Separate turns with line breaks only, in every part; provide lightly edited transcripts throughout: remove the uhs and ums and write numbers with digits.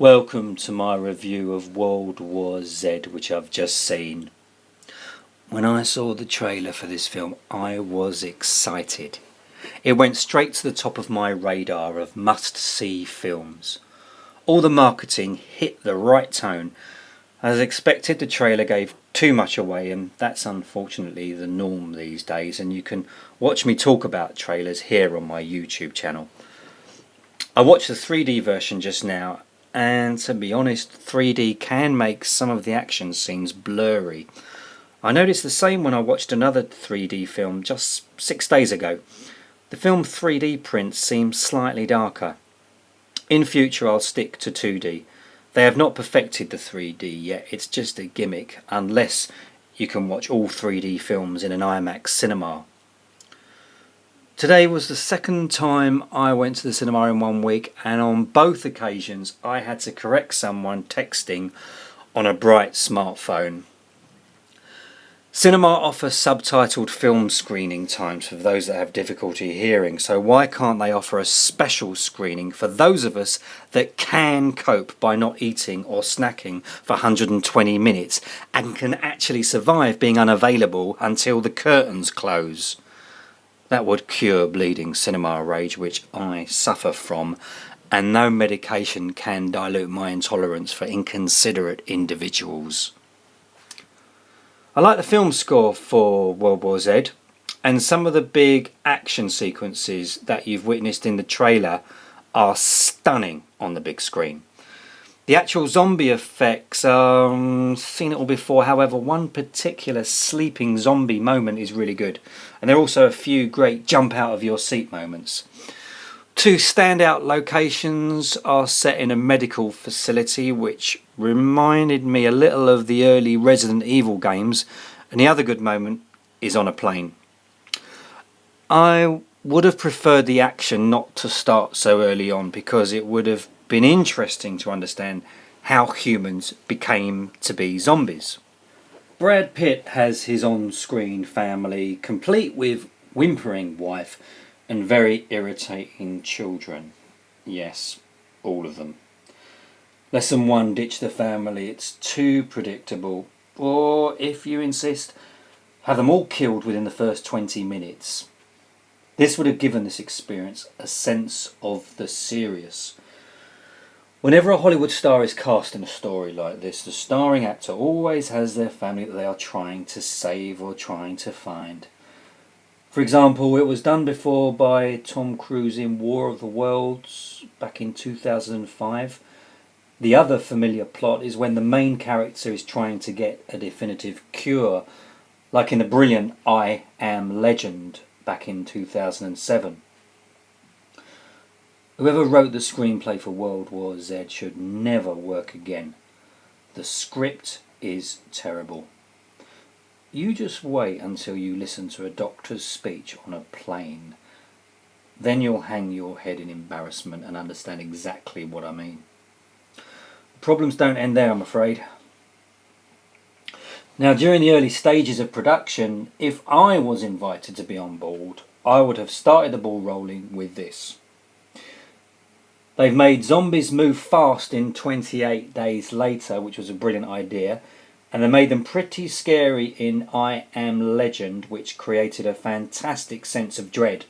Welcome to my review of World War Z, which I've just seen. When I saw the trailer for this film, I was excited. It went straight to the top of my radar of must-see films. All the marketing hit the right tone. As expected, the trailer gave too much away, and that's unfortunately the norm these days, and you can watch me talk about trailers here on my YouTube channel. I watched the 3D version just now, and to be honest, 3D can make some of the action scenes blurry. I noticed the same when I watched another 3D film just 6 days ago. The film 3D print seems slightly darker. In future I'll stick to 2D. They have not perfected the 3D yet, it's just a gimmick, unless you can watch all 3D films in an IMAX cinema. Today was the second time I went to the cinema in 1 week, and on both occasions I had to correct someone texting on a bright smartphone. Cinema offers subtitled film screening times for those that have difficulty hearing, so why can't they offer a special screening for those of us that can cope by not eating or snacking for 120 minutes and can actually survive being unavailable until the curtains close? That would cure bleeding cinema rage, which I suffer from, and no medication can dilute my intolerance for inconsiderate individuals. I like the film score for World War Z, and some of the big action sequences that you've witnessed in the trailer are stunning on the big screen. The actual zombie effects, seen it all before, however one particular sleeping zombie moment is really good, and there are also a few great jump out of your seat moments. Two standout locations are set in a medical facility, which reminded me a little of the early Resident Evil games, and the other good moment is on a plane. I would have preferred the action not to start so early on, because it would have been interesting to understand how humans became to be zombies. Brad Pitt has his on-screen family, complete with whimpering wife and very irritating children. Yes, all of them. Lesson 1, ditch the family, it's too predictable. Or, if you insist, have them all killed within the first 20 minutes. This would have given this experience a sense of the serious. Whenever a Hollywood star is cast in a story like this, the starring actor always has their family that they are trying to save or trying to find. For example, it was done before by Tom Cruise in War of the Worlds back in 2005. The other familiar plot is when the main character is trying to get a definitive cure, like in the brilliant I Am Legend back in 2007. Whoever wrote the screenplay for World War Z should never work again. The script is terrible. You just wait until you listen to a doctor's speech on a plane. Then you'll hang your head in embarrassment and understand exactly what I mean. The problems don't end there, I'm afraid. Now, during the early stages of production, if I was invited to be on board, I would have started the ball rolling with this. They've made zombies move fast in 28 Days Later, which was a brilliant idea, and they made them pretty scary in I Am Legend, which created a fantastic sense of dread.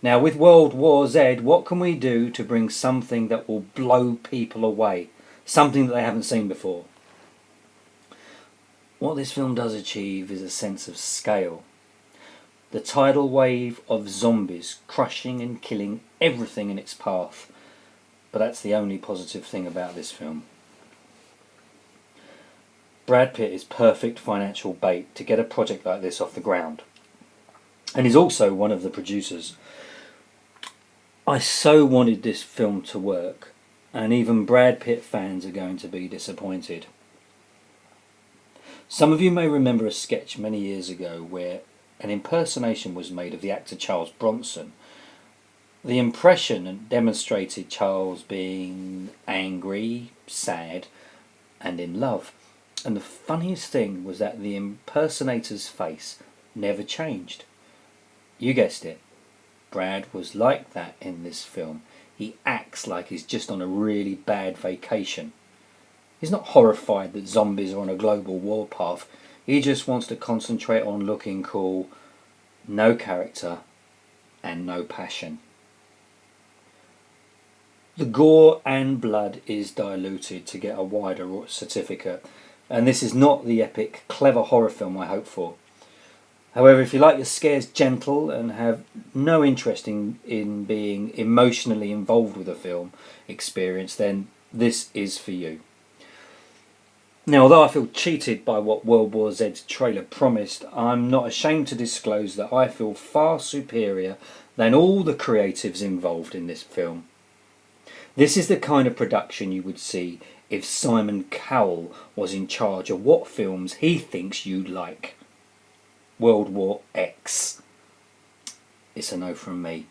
Now, with World War Z, what can we do to bring something that will blow people away? Something that they haven't seen before. What this film does achieve is a sense of scale. The tidal wave of zombies crushing and killing everything in its path. But that's the only positive thing about this film. Brad Pitt is perfect financial bait to get a project like this off the ground. And he's also one of the producers. I so wanted this film to work, and even Brad Pitt fans are going to be disappointed. Some of you may remember a sketch many years ago where an impersonation was made of the actor Charles Bronson. The impression demonstrated Charles being angry, sad, and in love. And the funniest thing was that the impersonator's face never changed. You guessed it. Brad was like that in this film. he acts like he's just on a really bad vacation. He's not horrified that zombies are on a global warpath. He just wants to concentrate on looking cool, no character, and no passion. The gore and blood is diluted to get a wider certificate, and this is not the epic, clever horror film I hope for. However, if you like your scares gentle and have no interest in being emotionally involved with a film experience, then this is for you. Now, although I feel cheated by what World War Z's trailer promised, I'm not ashamed to disclose that I feel far superior than all the creatives involved in this film. This is the kind of production you would see if Simon Cowell was in charge of what films he thinks you'd like. World War X. It's a no from me.